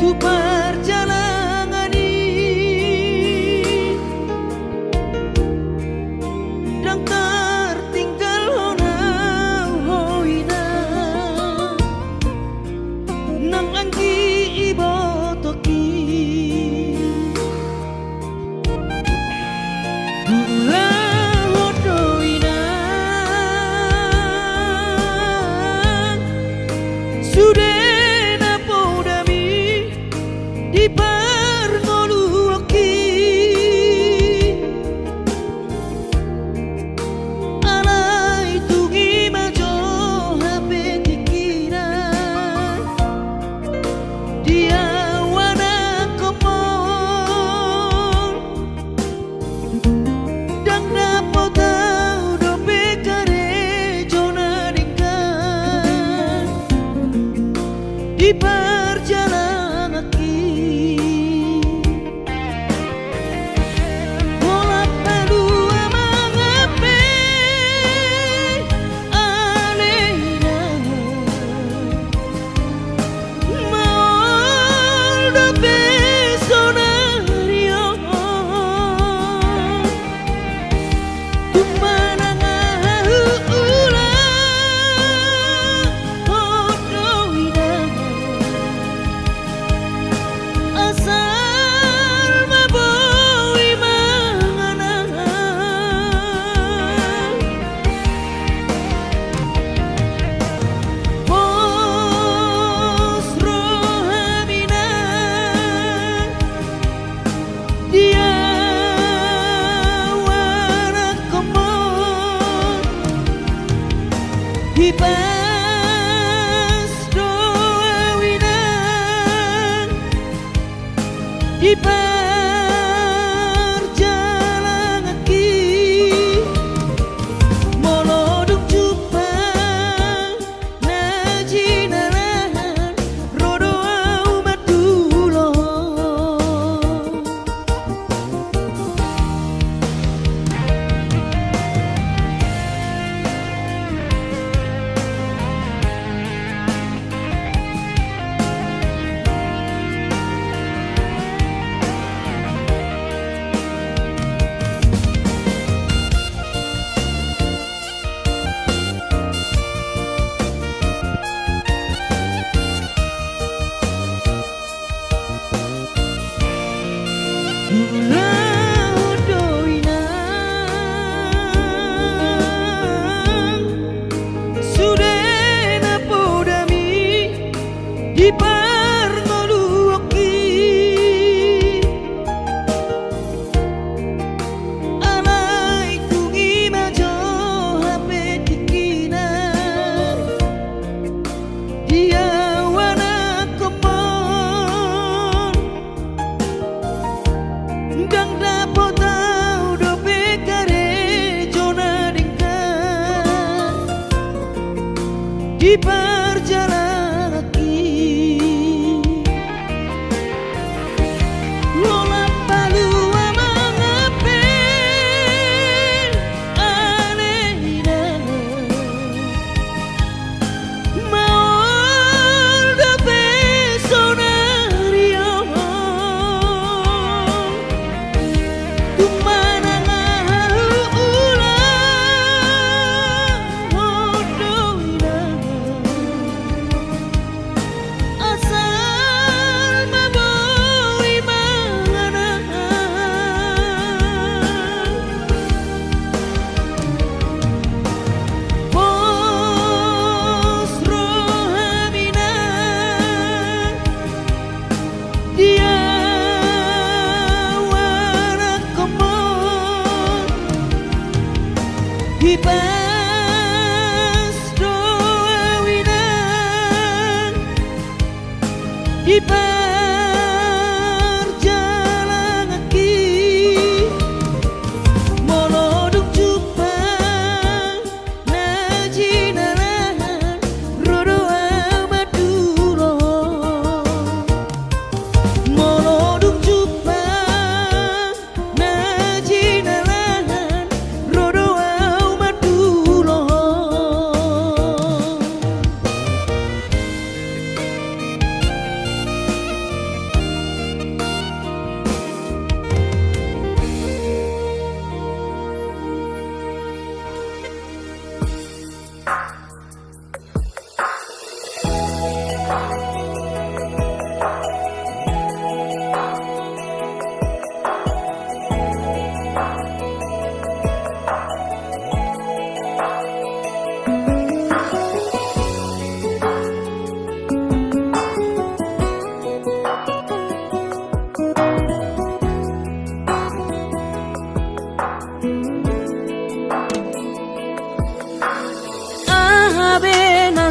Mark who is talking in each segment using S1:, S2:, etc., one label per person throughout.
S1: tu perjalanan ini dan tertinggal hoina nang anggi ibo toki Sudena podami di perngoluki alai tungi majo hape tikira dia wana komon dan napotau dope kare jona dingkan di perjalanan bola palu amangape alena molda pesonario tumanangahu ula hodoina asal maboi mangana pos rohamina dia wana komon hipas doawinan di perjalanan moloduk jupang najinaran rodo umat dulo Sudena podami di perngoluki alai tungi majo hape tikina dia wana komon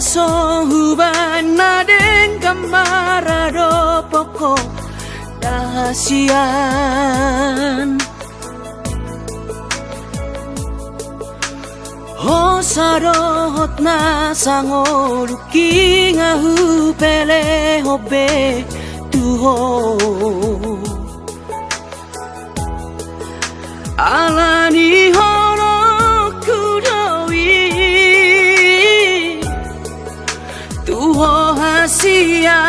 S1: sohuban na den kamarado poko dahasian ho sarot na sangoluki ngahu pele hobe tuho alani horo kudowi tuho hasian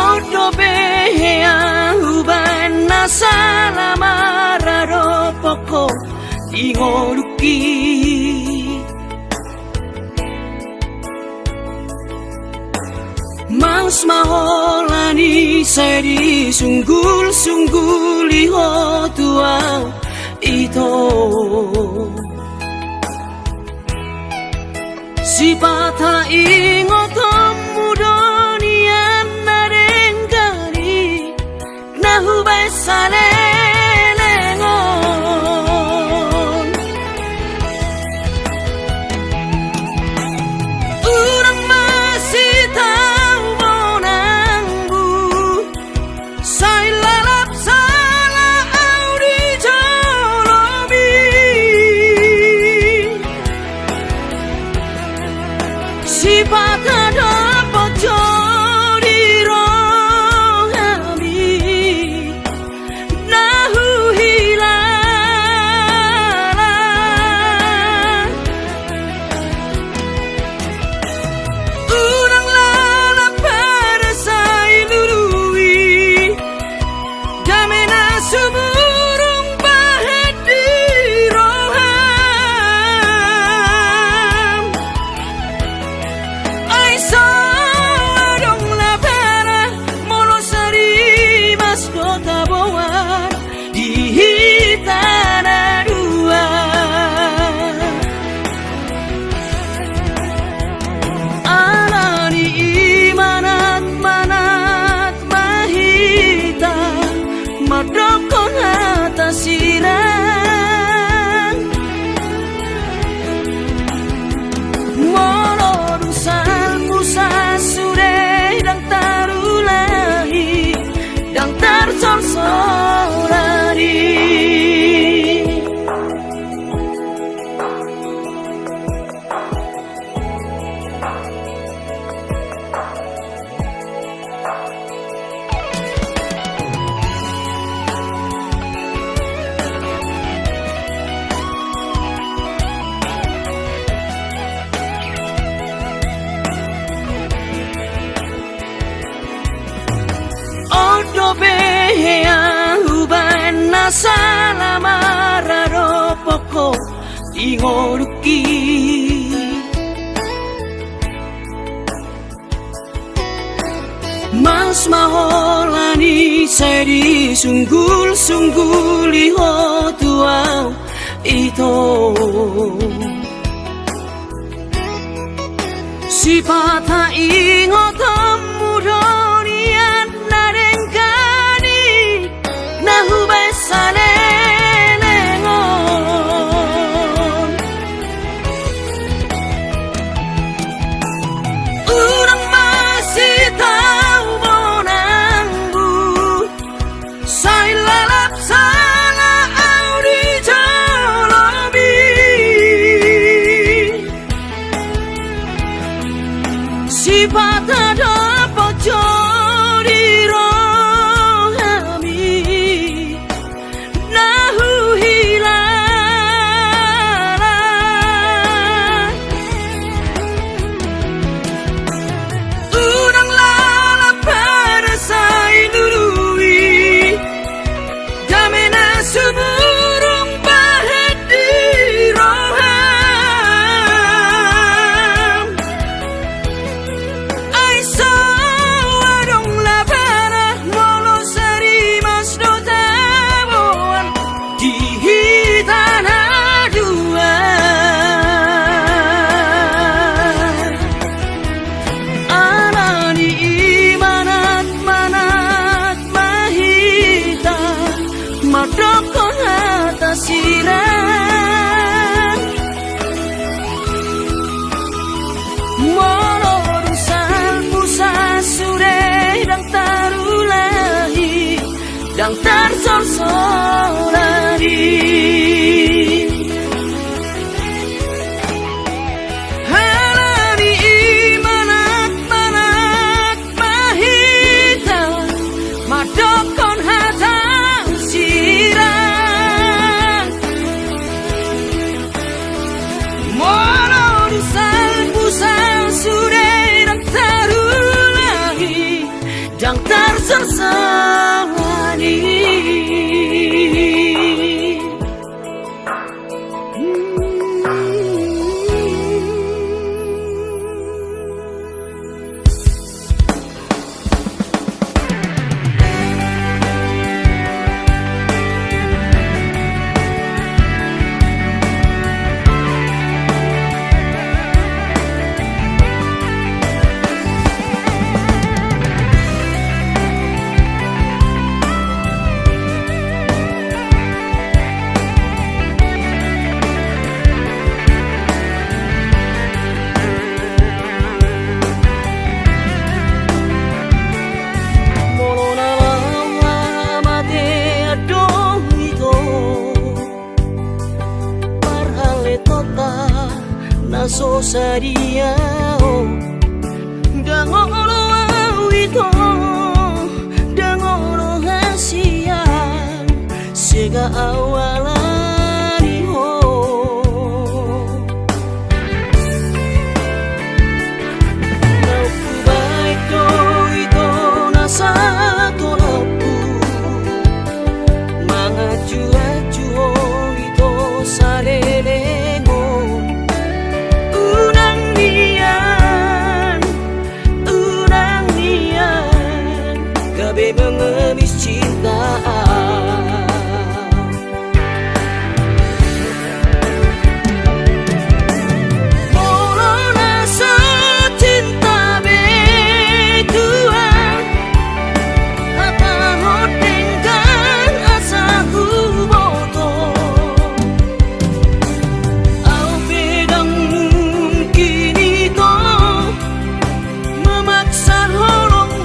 S1: odo behea uban nasalamararo poko ingoruki Mas maholani seri sunggul-sunggul iho tuau ito si pata ingotom mudonian narengkari nahubay salengon urang masih tahu monangbu say lalap sala audi jolomi si pata dapat jodi rohami nahu hilala urang lalap pada say lului damena suburung bahet di roham ay adong la pera monosari mas kota bawah di hitana dua alani manat mahita madokon hatasiran molorusan musa sure dang tarulahi dang tarsorsorari odo behea uban nasalamararo poko ingoruki mas maholani seri sunggul-sunggul iho tuau ito si pata ingotom mudonian narengkani nahubay salengon urang masih tahu monangbu say lalap sala audi jolomi si pata dapat jodi rohami nahu hilala urang lalap pada say lului damena suburung bahet di roham ay Molorusan pusa sure dan tarulahi dan tersorsolari halani manak-manak mahita madokon hatang sirang Molorusan pusa sure dan tarulahi dan tersorsolari Sosaria dangolo awito dangolo hasia sega awalani ho nauku baito ito nasa tolapu mangaju-aju ito salelengo mengemis cinta Molona secinta bedua Hata hodengkan asa huboto Au bedang mungkin itu memaksa holong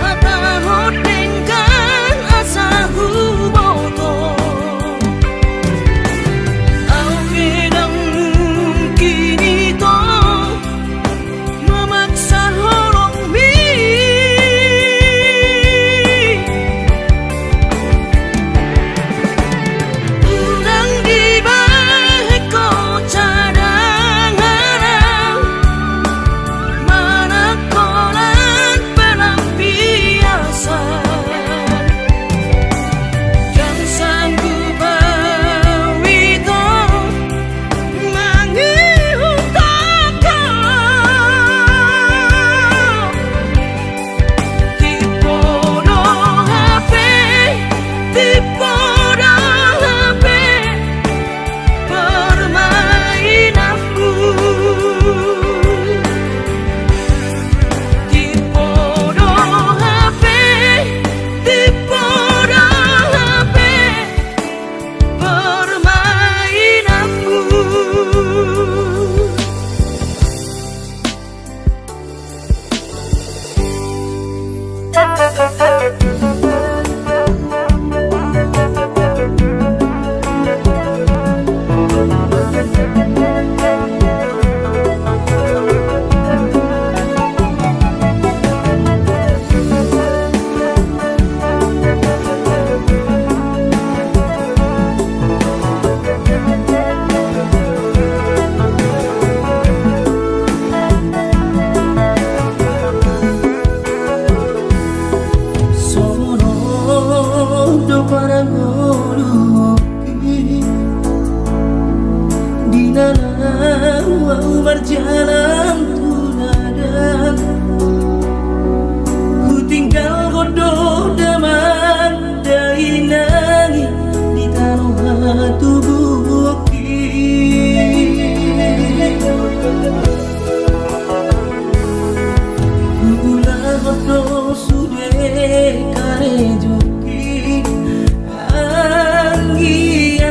S1: Hata hodengkan asa huboto
S2: do parang oluki di nana mau berjalan tunadan ku tinggal godo daman dari nangi di taruh tubuhki ulah godo sude kare juki anggi. 「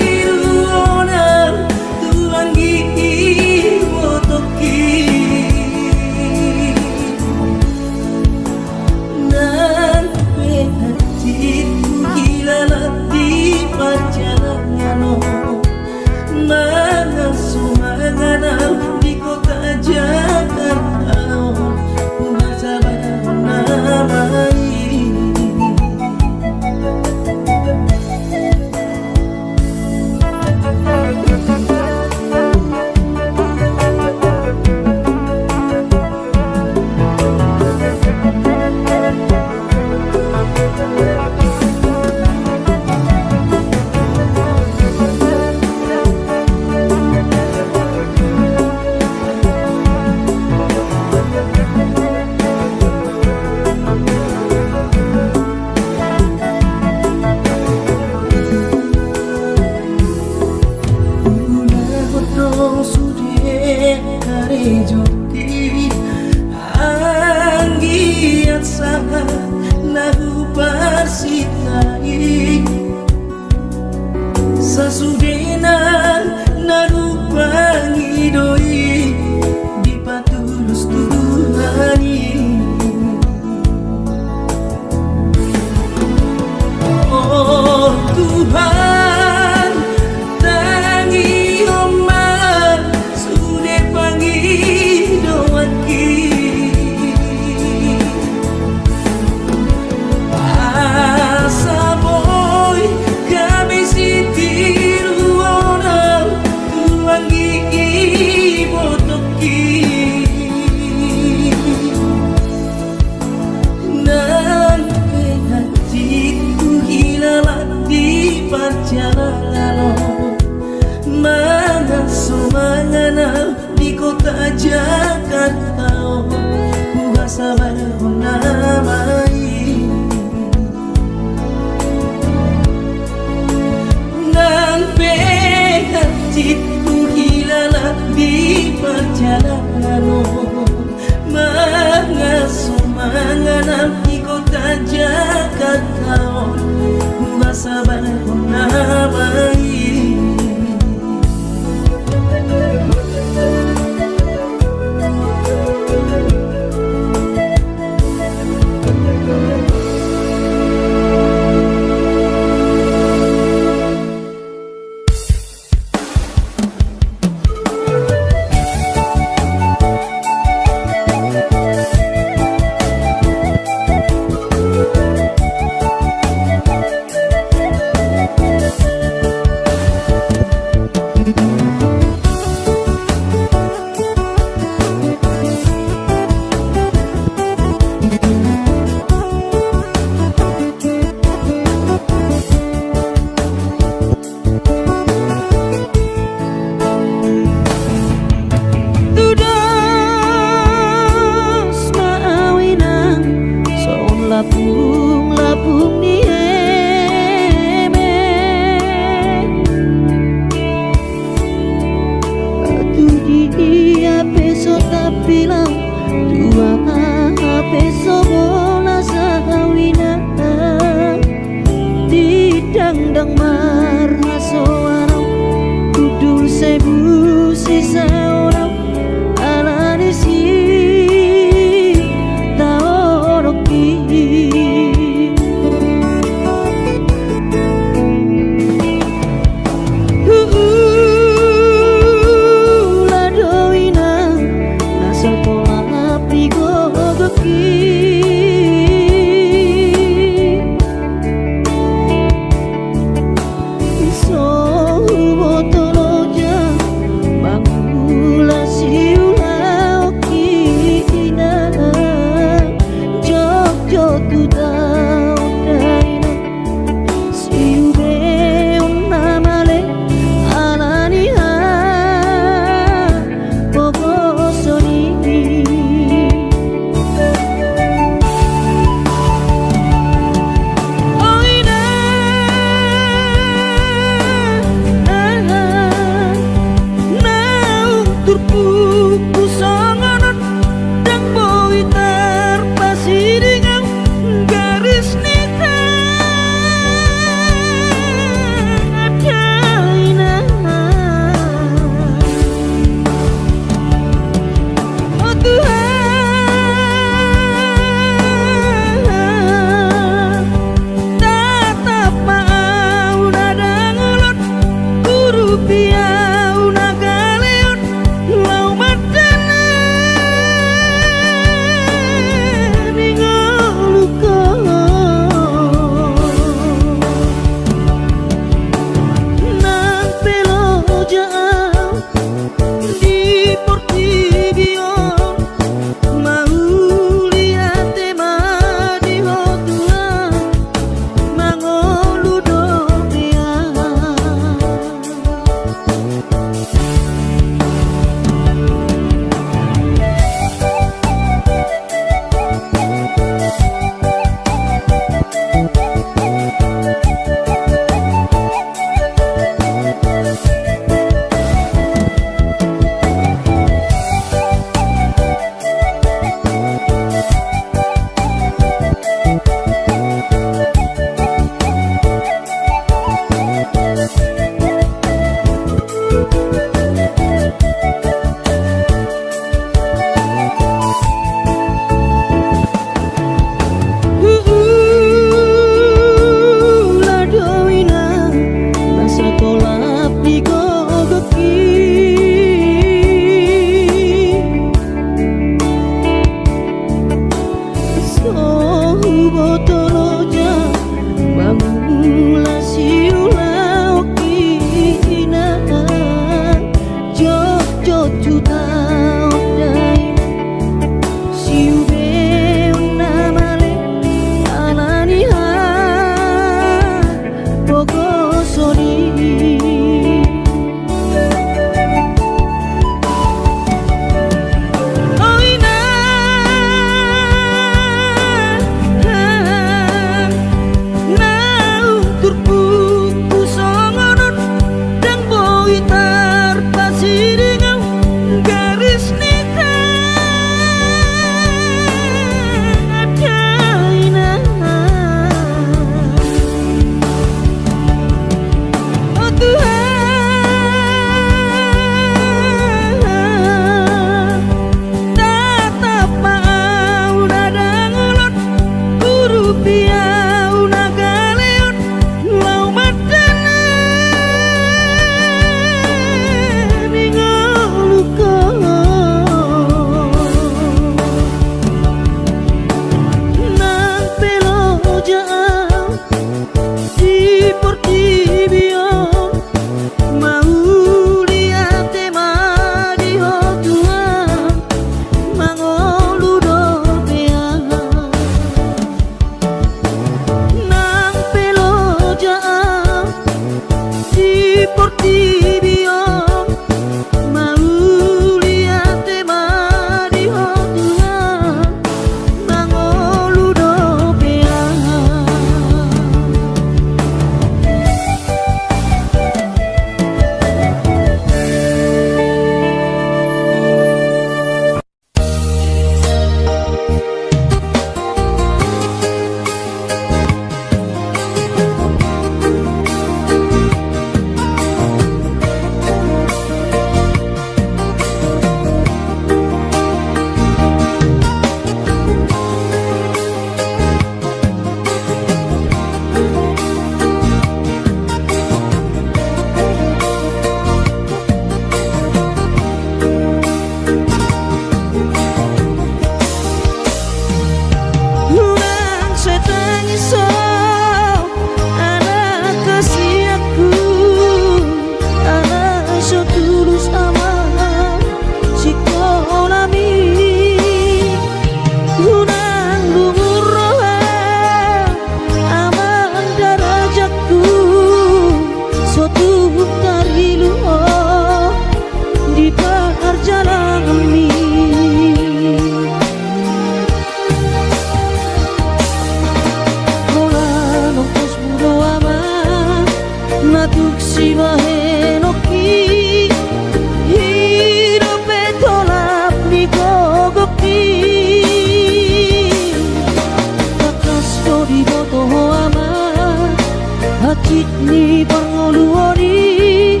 S1: hati ni pangoluoni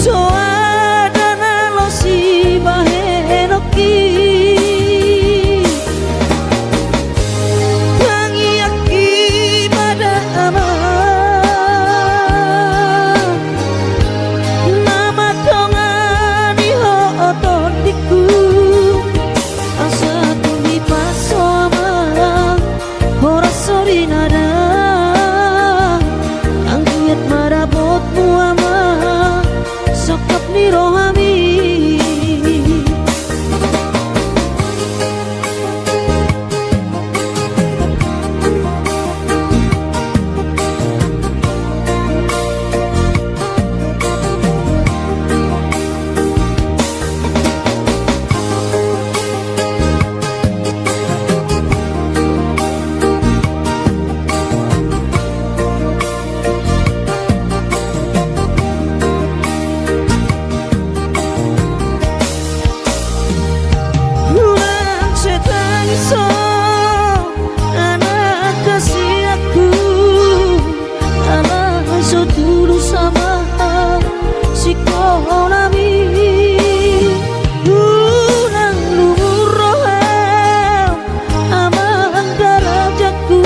S1: soadana lo si bahenoki tangi aki pada ama nama tongani ho otondiku asa tumi paso ama ora sori nada angkiat marabot muama sokap ni rohami so anak kasih aku anak so dulu sama si konami ulang lumur roham aman darajatku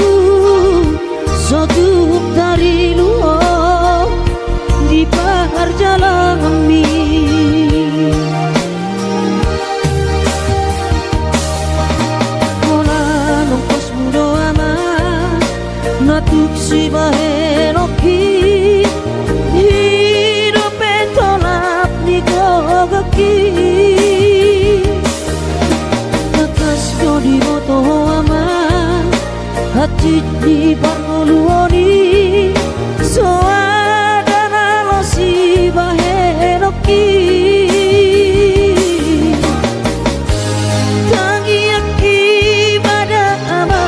S1: so duk dari luar di perjalanan mi natuk si bahenoki hidup petolap ni gogaki nakas ko di moto ama hati di pangoluoni soadana lo si bahenoki tangi aki pada ama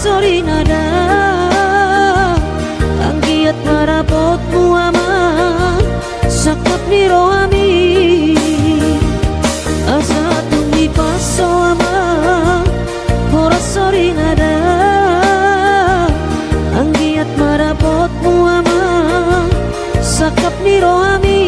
S1: sorry nada angkiat marabot muama sakap ni rohami asa tumi paso ama ora sorry nada angkiat marabot muama sakap ni rohami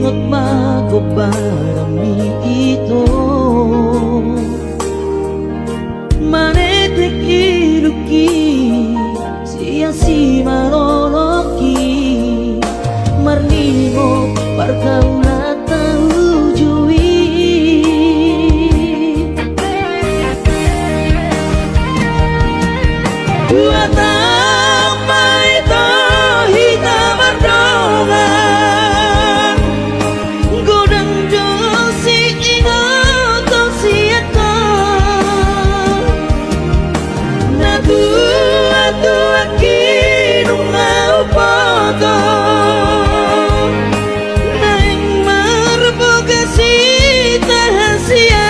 S1: ingot magobarami ito manetek iluki siya si maroloki marnimo parkaulatan ujui Buatang maito hita mardongan Godang josi ingat siata Natu atu akinung ngaupoto Naing marbogasi tahasia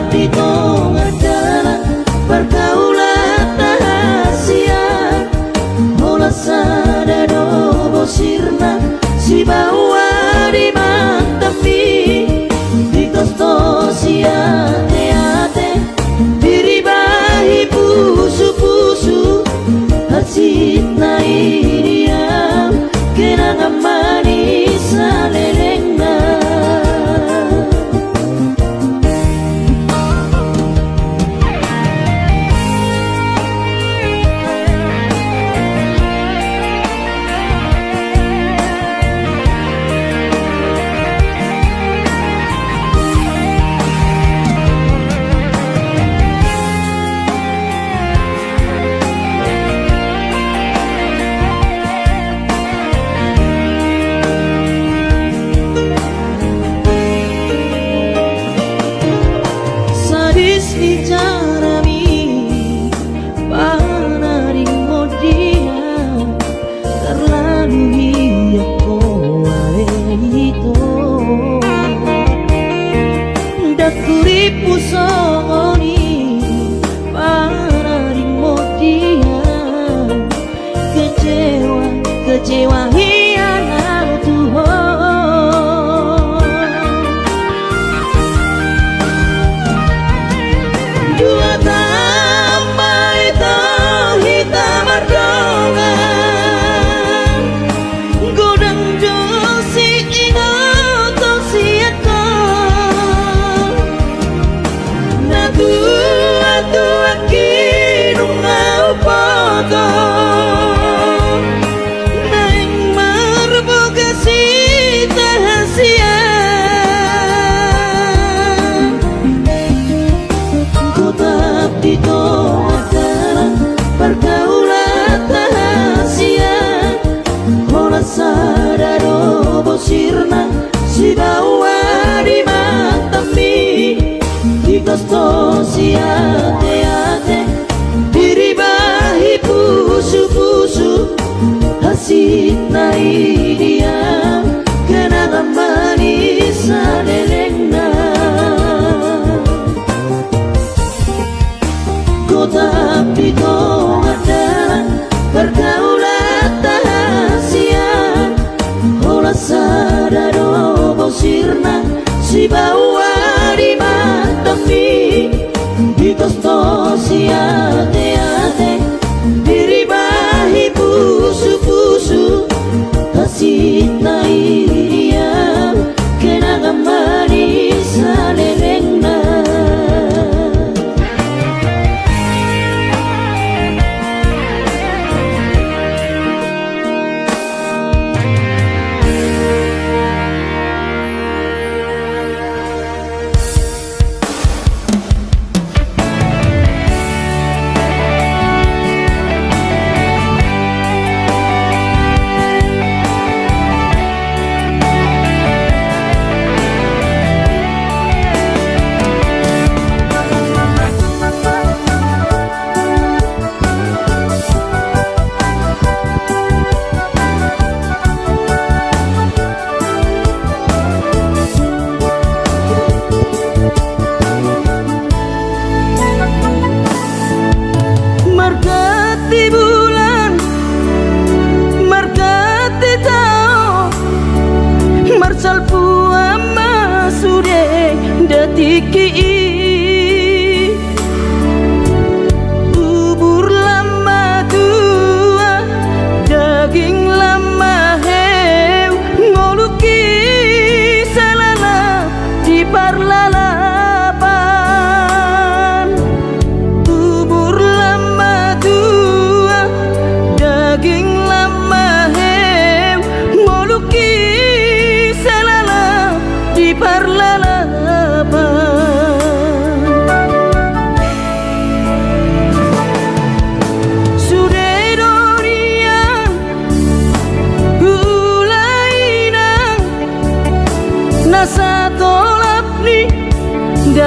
S1: Pitong adalah pergaulan rahasia Mola sadado bosirna si bawa di mantapi Di tosto si ate-ate Diribahi pusu-pusu Hasit na iniam Kenangan manis alelengna Kecewa hianat Tuhan Dua tambah itu hitam mardongan Godang josi ingat siata Natu atu akinung ngaupoto pergaulan rahasia Mola sadado bosirna si bawa di mantapi Di tosto si ate-ate Diribahi pusu-pusu Hasit na idiam Kenangan manis alelengna Kota Pitong adalah pergaulan rahasia Mola sadado bosirna si bawa di mantapi Di tosto si ate-ate Diribahi pusu-pusu Hasit na idiam Kenangan manis alelengna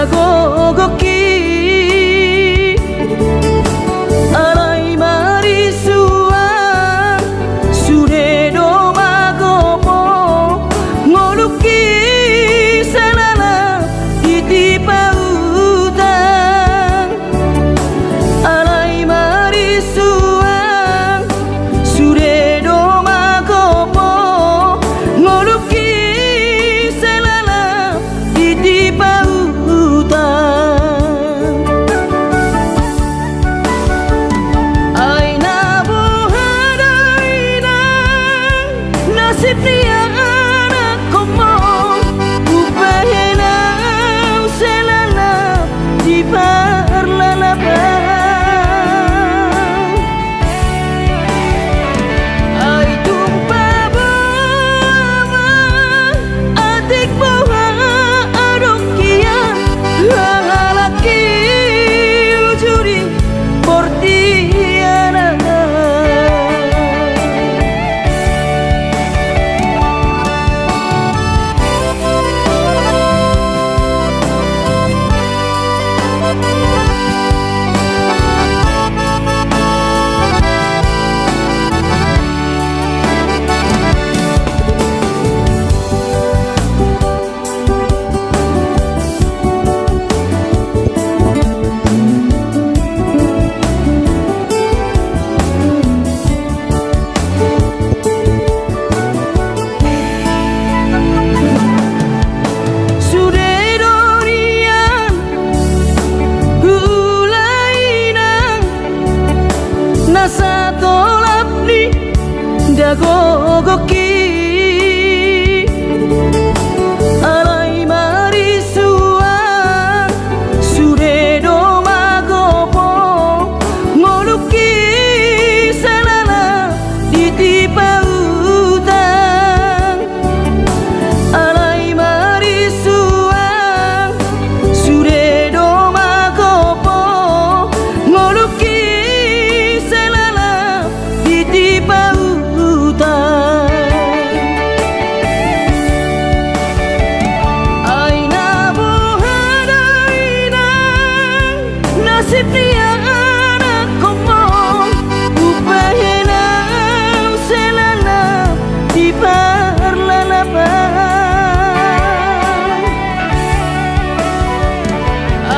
S2: dagogoki alai marisuang sude do magomo ngoluki sanana titipa utang alai marisuang sude do magomo ngoluki sanana titipa nasib dia anak komo upahenau selana di parlalabang ai tumpa bawa adik bawa adokia lalaki ujuri portiana nasa tolap ni dagogoki alai marisuang sude do magopo ngoluki sanana titipa utang alai marisuang sude do magopo ngoluki titipa utang ai nabuhadainang nasib dia anak komo upahenau selana di parlalabang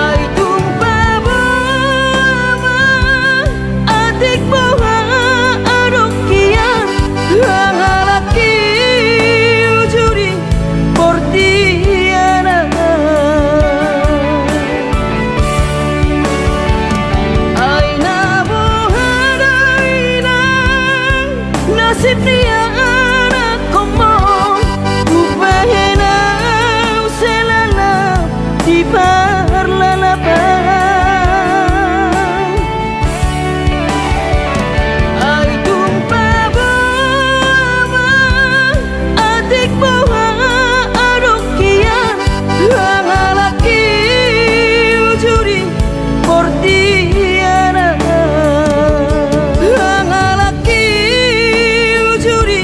S2: ai tumpa bawa adik bawa lalaki ujuri portiana ai nabuhadainang nasib dia anak komo upahenau selana di parlalabang ai tumpa adik bawa adokia lalaki ujuri portiana lalaki ujuri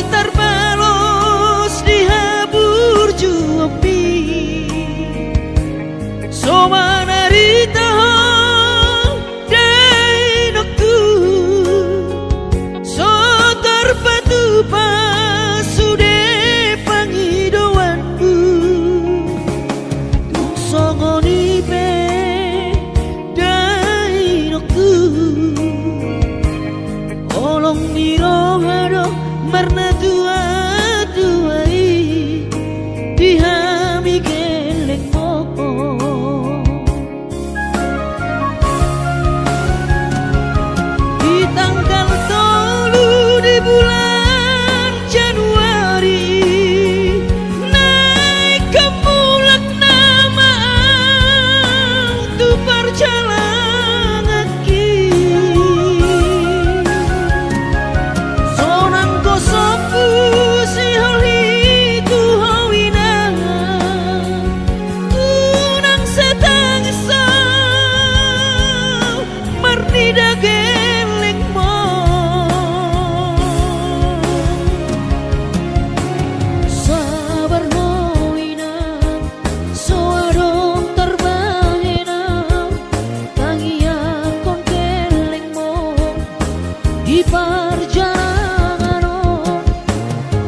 S2: Terbalos di habu
S1: Holong niro haro marna dua-duai dihami geleng mo di tanggal 3 di bulan Januari naik ke mulak nama tu perjalanan ki sonang kosopu si holi tu hawina tunang setang isau marnida geleng mo sabar hoina soarong terbahena tangia kon geleng mo di perjalanan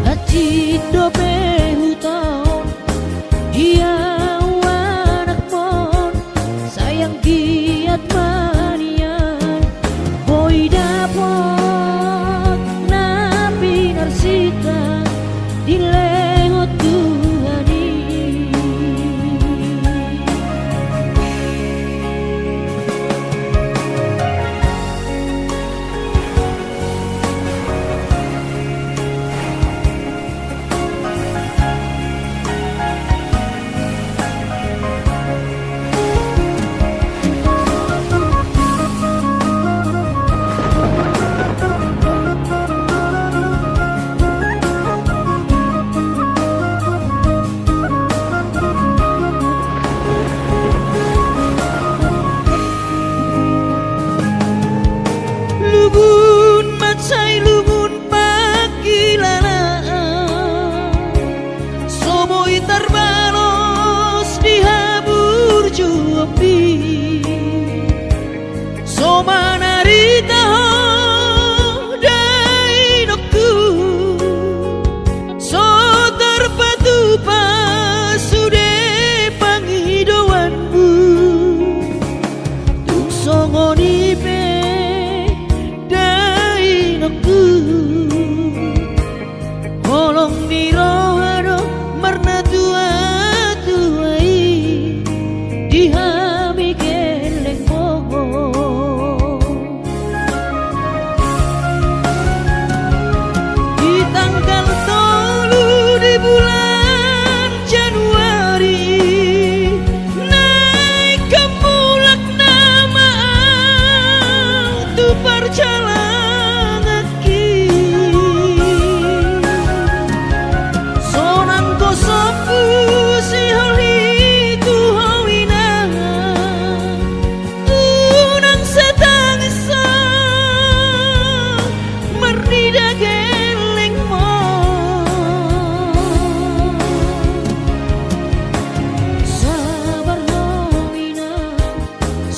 S1: hati dobe hutau dia anak mon sayang giat manian boy dapot napi narsita di lehot Tuhani lubun macai lubun pakilana somoi terbalos di habur juapi somanari taho dai nokku so terpatu pasude panghidowanmu tuk songoni pe dai nokku holong niro haro marna dua-duai dihami geleng mo di tanggal 3 di bulan Januari naik ke mulak nama tu perjalanan ki sonang kosopu si holi tu hawina tunang setang isau marnida geleng mo sabar hoina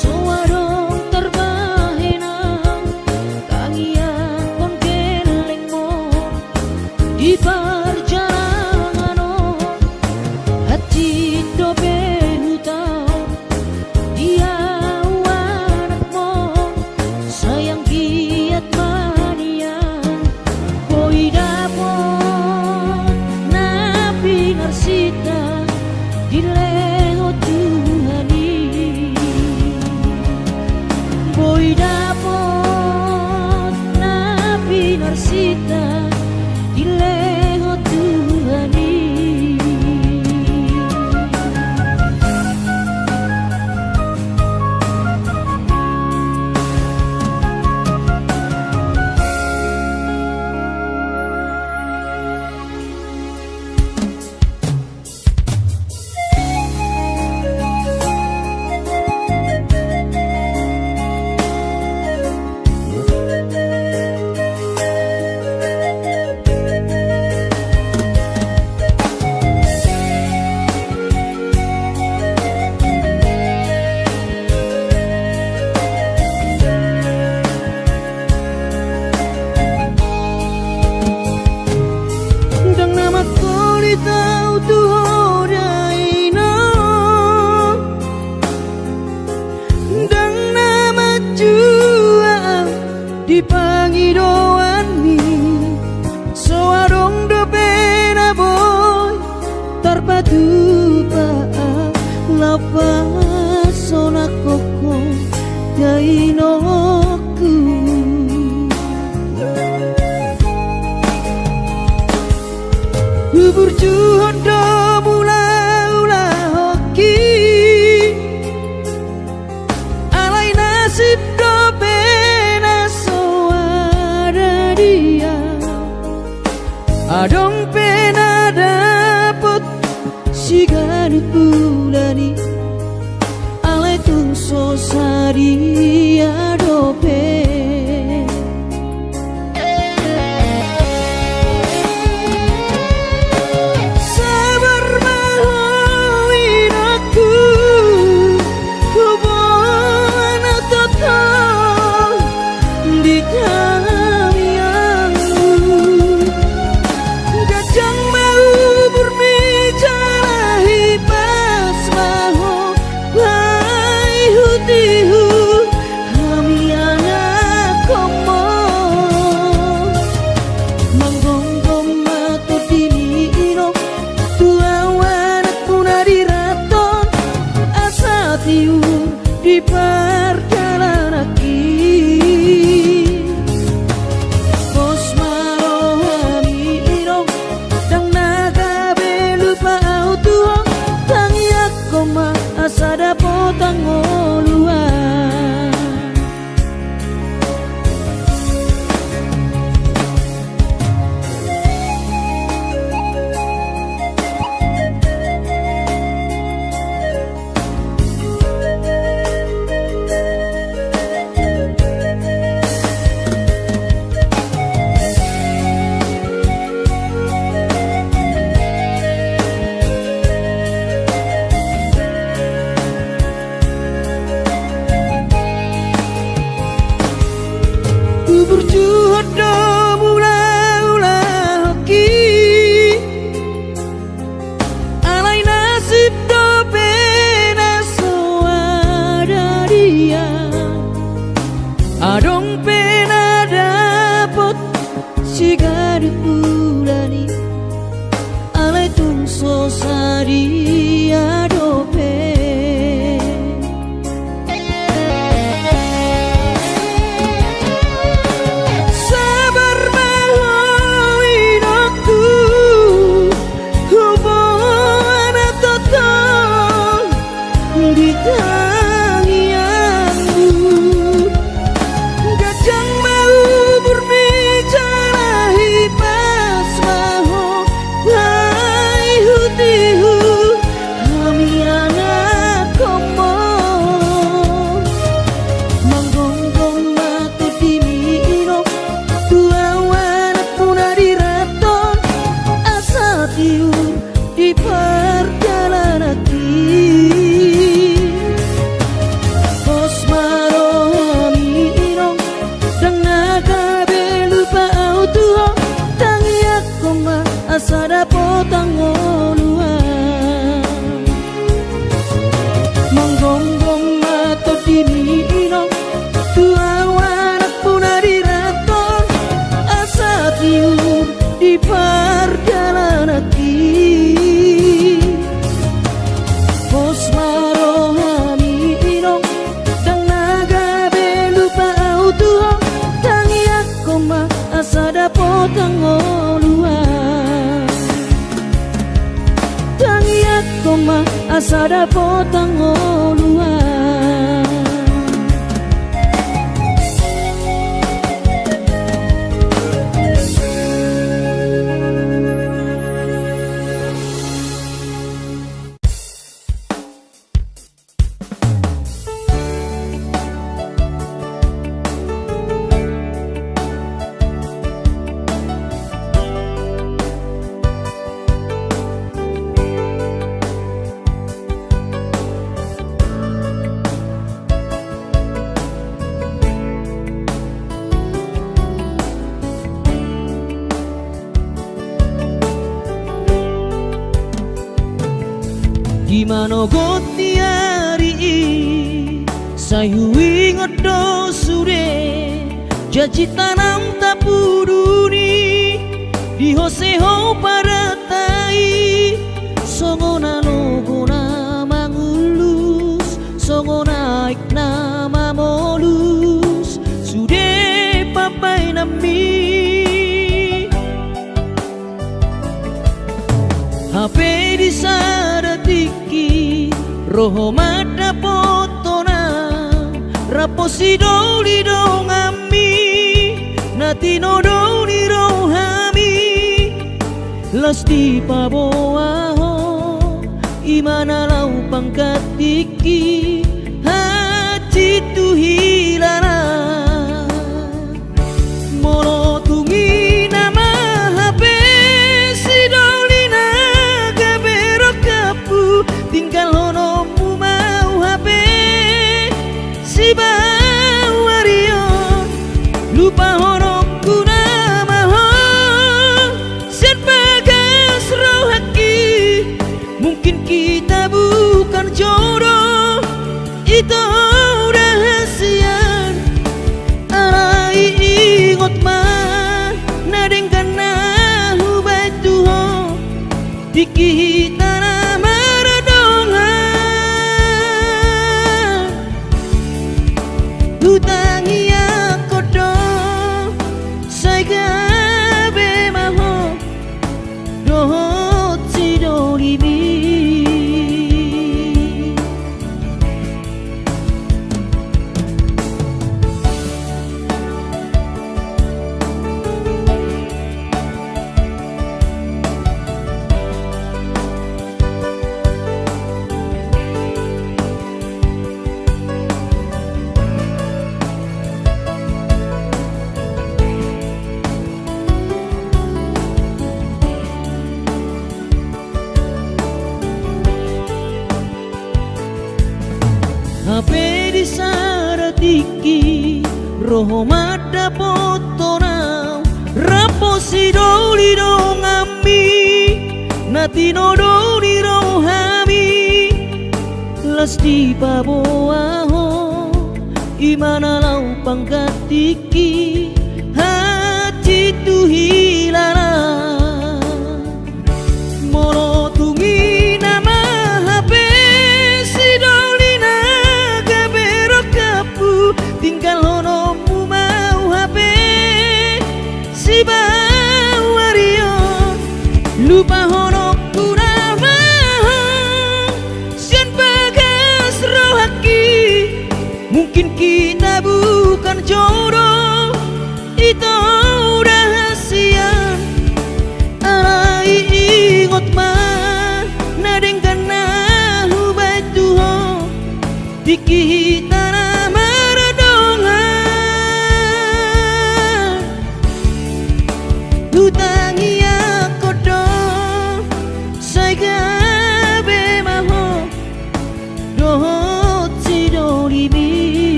S1: soarong terbahena tangian kon geleng mo di perjalanan hati dobe hutau dia anak mo sayang giat manian boy dapot napi narsita di lehot Tuhani boy dapot napi narsita di lehot Tuhani
S2: tupa lapa sona koko dainoku bubur juhondo mula-ula hoki alai nasib do pena soara dia adong pena dapet sigari pulani alai tung sosari adope di perjalanan bos marohani irong dang naga belupa auto tang yakoma asada potang oluan berjuhodo mula-ula hoki alai nasib do pena soada dia adong pena dapet sigari pulani alai tung sosari adope di perjalanan bos marohani irong dang naga belupa auto tang yakoma asada potang oluan manggonggong mato dini irong tua wanak puna diraton asa tiur di perjalanan bos marohani irong dang naga belupa auto tang yakoma asada potang oluan tang yakoma asada potang oluan Gimana goti hari sayui ngodo sure jaji tanam tapuduni di hoseho paratai songona roho mata potona raposi doli dongami nati no doli rohami lasti paboaho imana lau pangkat tiki hati tu hilala molo tungi nama HP si dolina gabero kapu tinggal hono mu mau HP si bawario lupa hono kuna maho sen bagas rohaki mungkin kita bukan jodoh itu rahasia arai ingot mah nadeng kana hubai tuho dikita HP di saratiki roho mata potona raposi doli dongami nati no doli rohami lasti paboaho imana lau pangkat tiki hati tu hilala molo tungi nama HP si dolina gabero kapu tinggal hono mu mau HP si bawario lupa hono kuna maho sian bagas rohaki mungkin kita bukan jodoh itu rahasia arai ingot mah nadeng kana hubai tuho dikita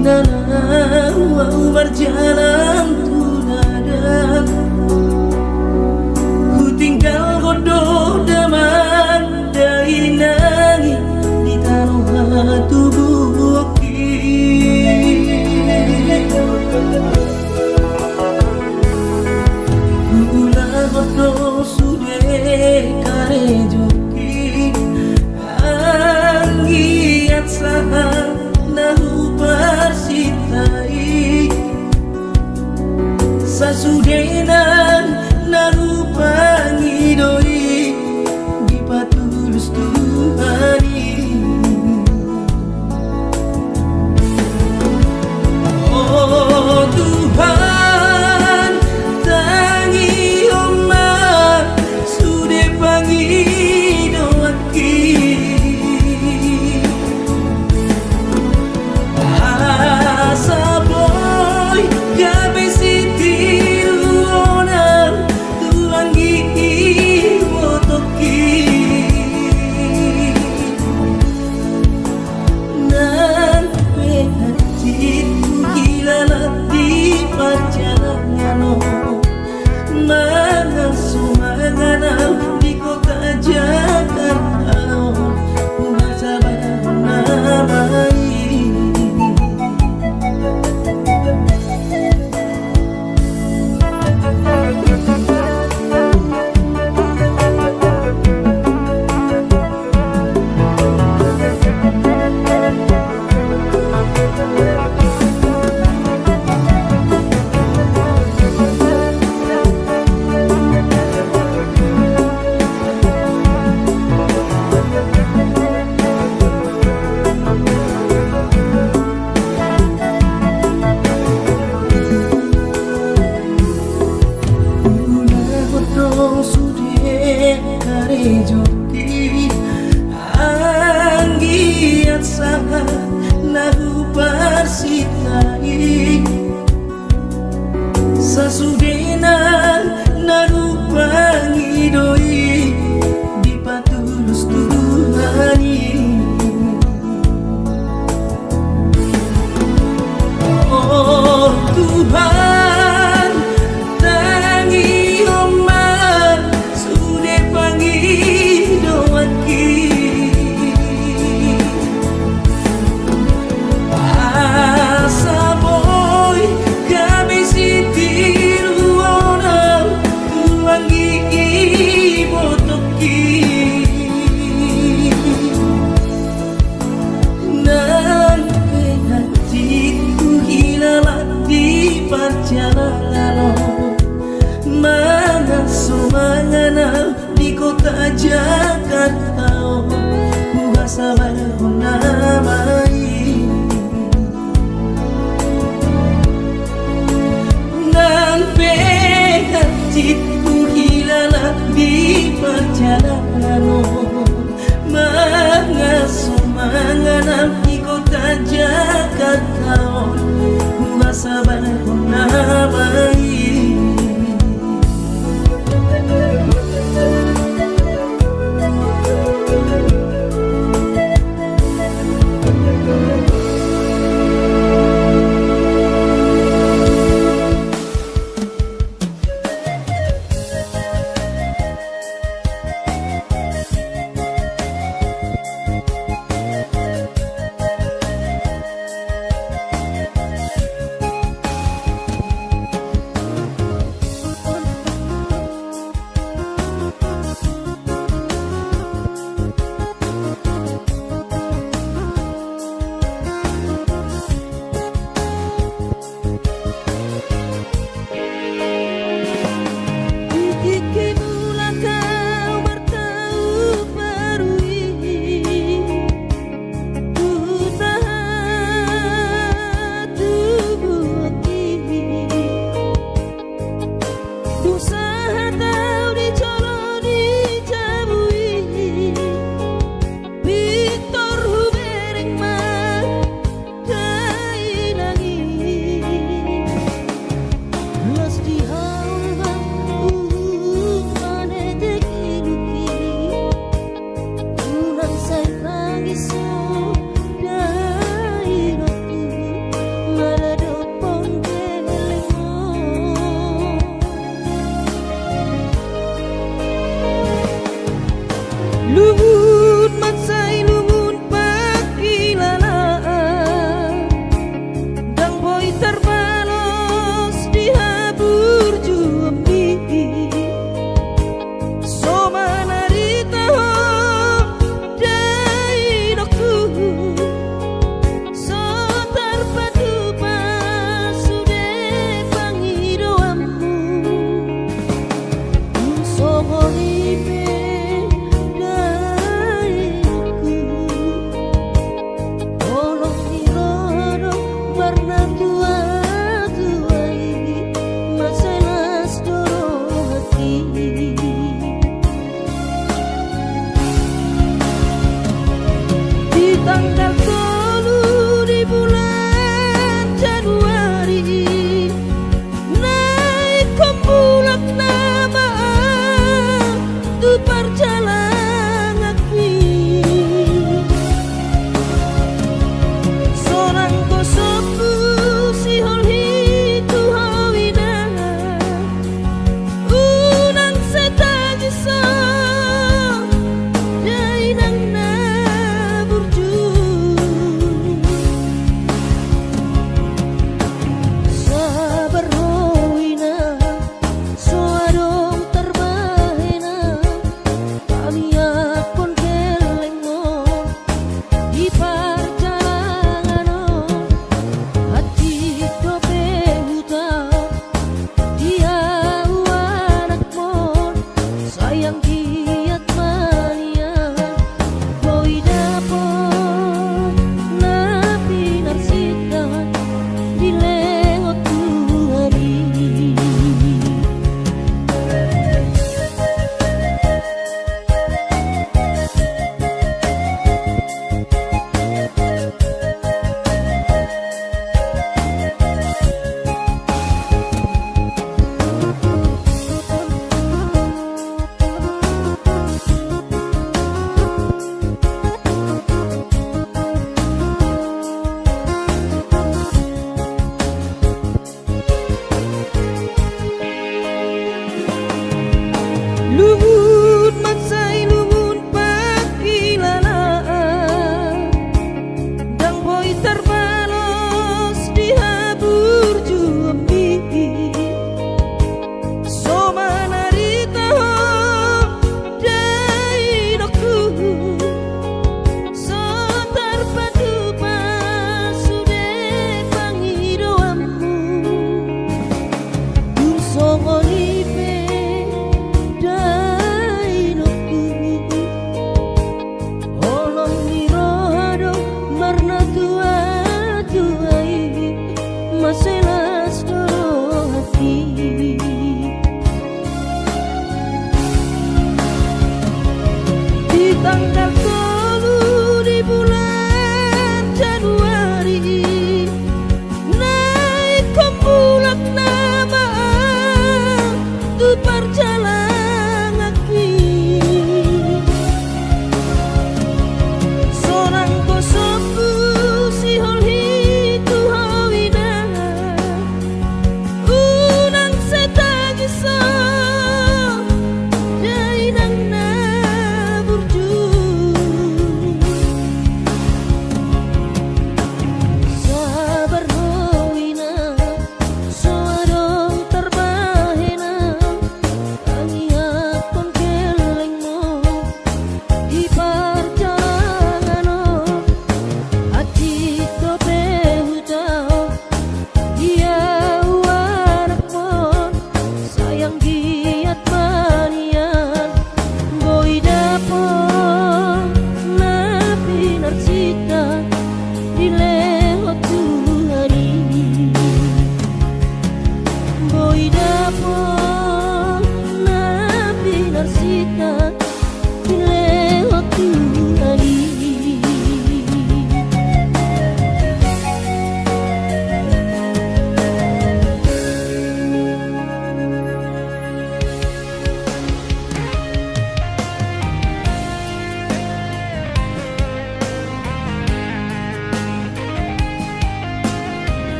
S2: Mau berjalan tunadang, ku tinggal godoh daman dari nangi di tanah tubuh gula godoh sudah kare joki anggiat sahang nahu persitai sasudenan narupangi doi di patulus Tuhani. Oh Tuhan tangi omah sude pangi doaki asa boy gabe siti luonar tuangi wotoki nan penatiku hilalat di perjalanan mana sumanganam di kota Jakarta masa namai. Anggiat sangat nahu persitai sasudenan nahu pangidoi di patulus Tuhani. Oh Tuhan tangi omah sude pangi doaki asa boy kami siti luona tuangi botoki nan hatiku hilalat di perjalanan mana sumangana di kota Jakarta ku rasa namai nan hatiku hilalat di perjalanan mana sumangana di kota Jakarta ku rasa namai.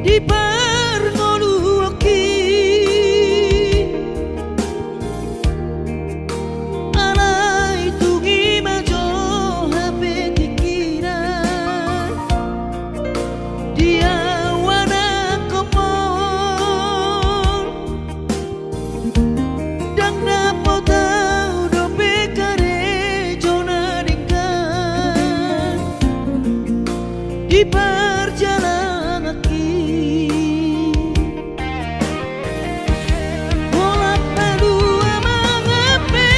S2: di perngoluki alai tungi majo hape dikira dia wana komon dang napo tau dope kare jona dekat di perjalanan kaki bolak balik mengape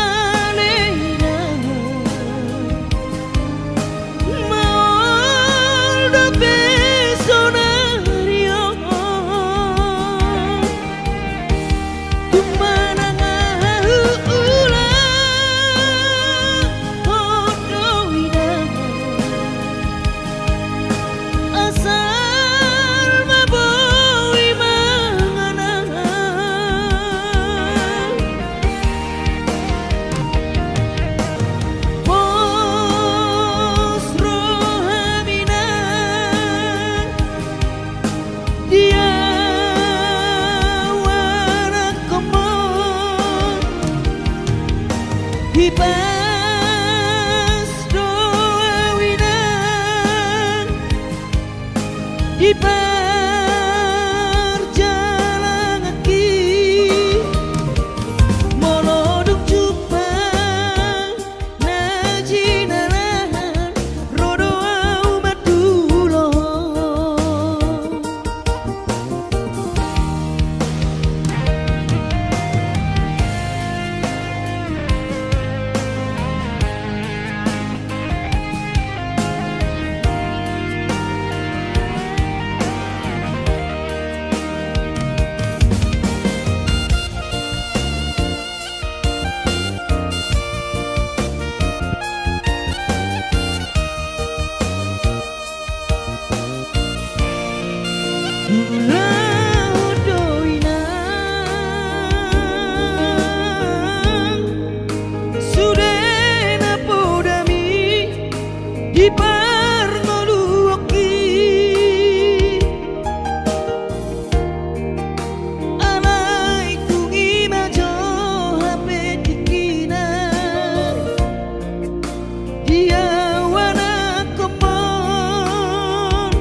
S2: anehnya mau dope sonario kumana ngahu ulang oh asal mabowi mangana bos rohamina dia wana komon hibas doawinan di perjalanan kaki moloduk jupang najinaran rodo umat dulo di perngoluki alai tungi majo hape dikina dia wana komon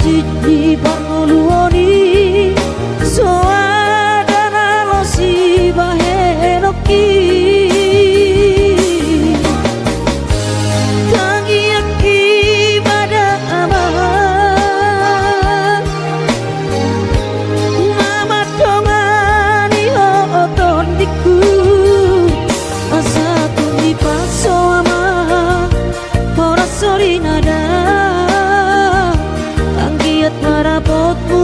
S1: Jiji parngoluoni soadana losi bahenoki tangi aki pada amah mama tongani oton diku asa tundi paso amah ora sori nada Anggiat marapotmu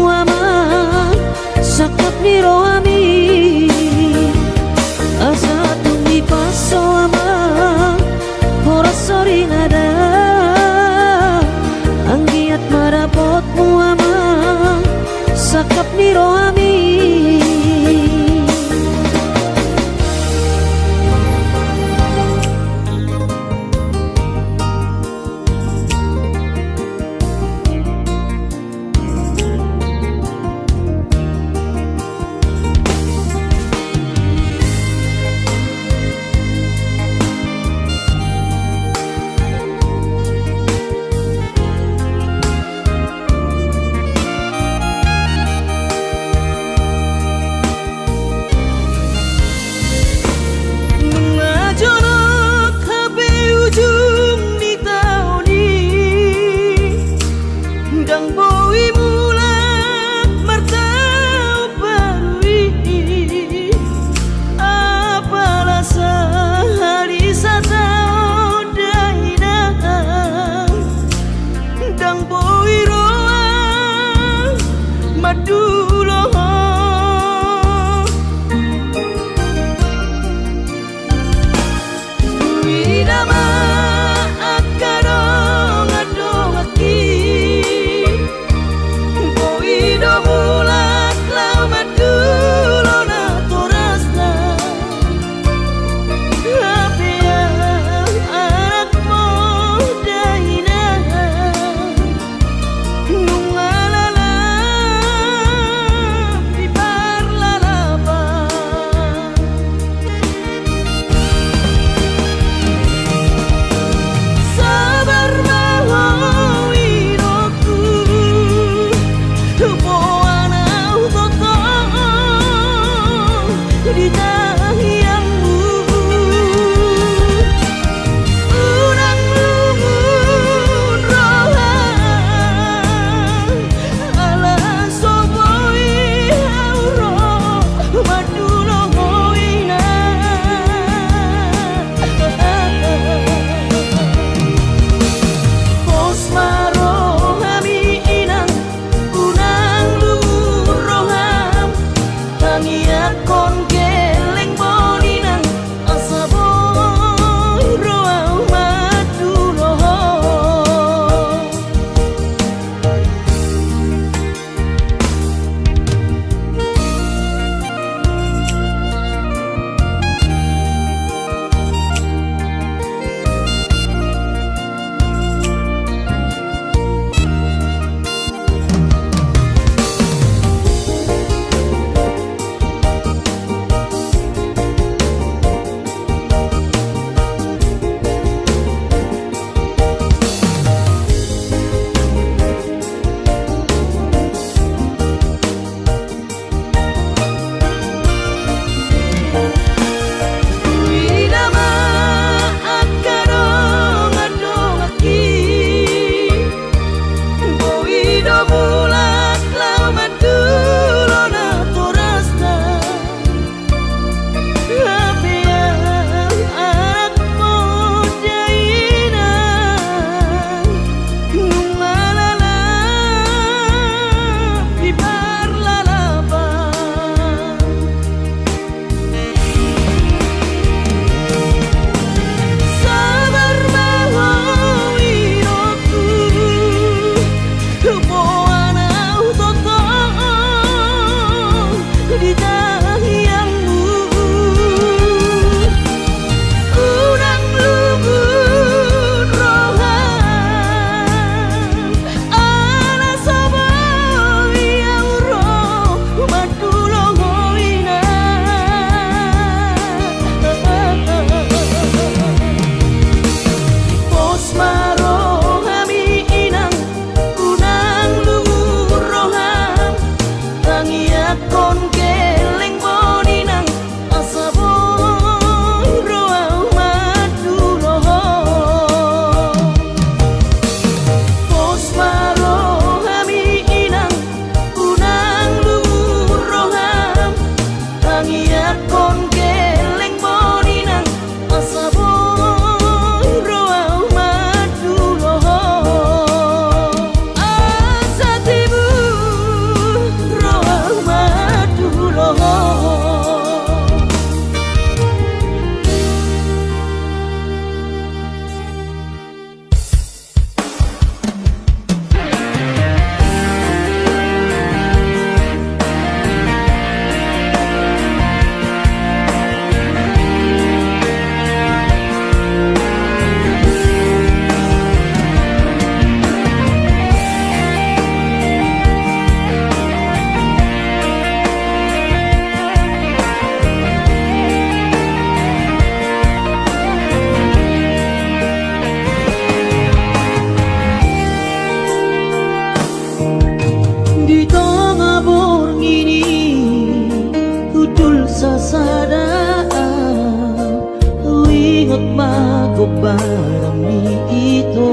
S2: barami ito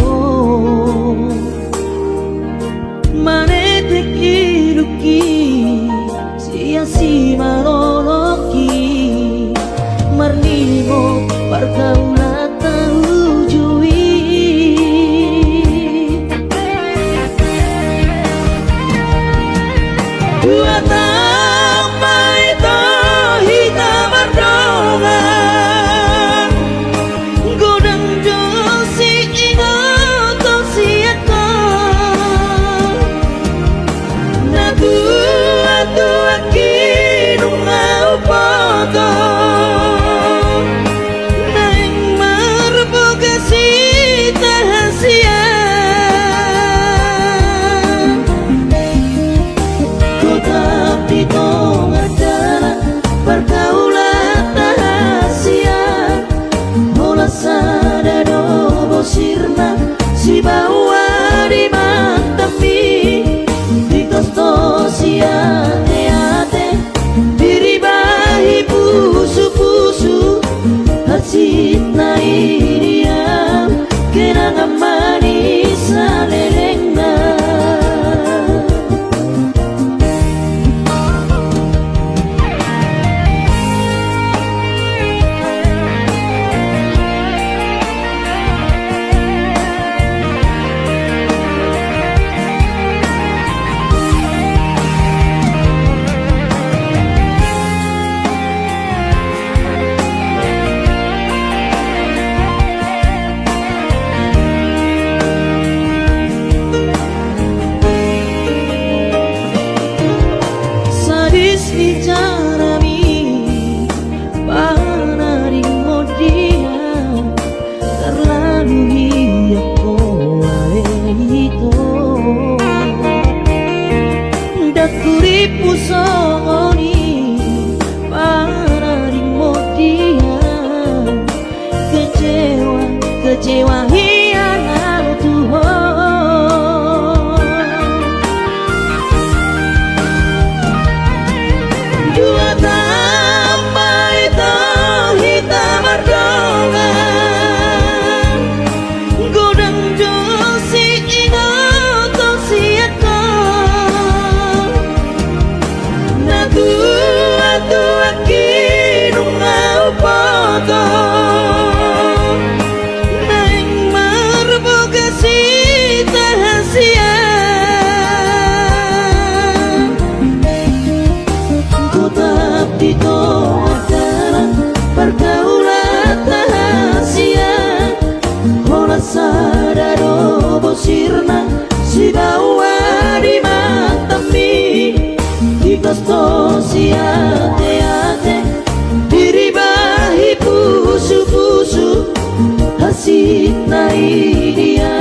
S2: manete kiruki siya si maroloki marnimo pergaulan ujui dua tambah itu hitam berdongan godang josi ingat siapa na tua kinu mau poto nang marbogasi tahasia kota pitong adalah pergaulan tahasia mola sadado bosirna si bawa di mantami di kostosia teate diribahi pusu-pusu hasit na iriam kenangan manis alelengna bicarami panaringmo dia terlalu hiyak kowe itu dakuripu songoni panaringmo dia kecewa hianat Tuhan dua tambah itu hitam berdongan godang josi ingat siapa na tua kinu mau poto nang marbogasi tahasia dito adalah pergaulan tahasia mola sadaro bosirna si bawa di mantami di kostosia teate diribahi pusu-pusu hasit na idia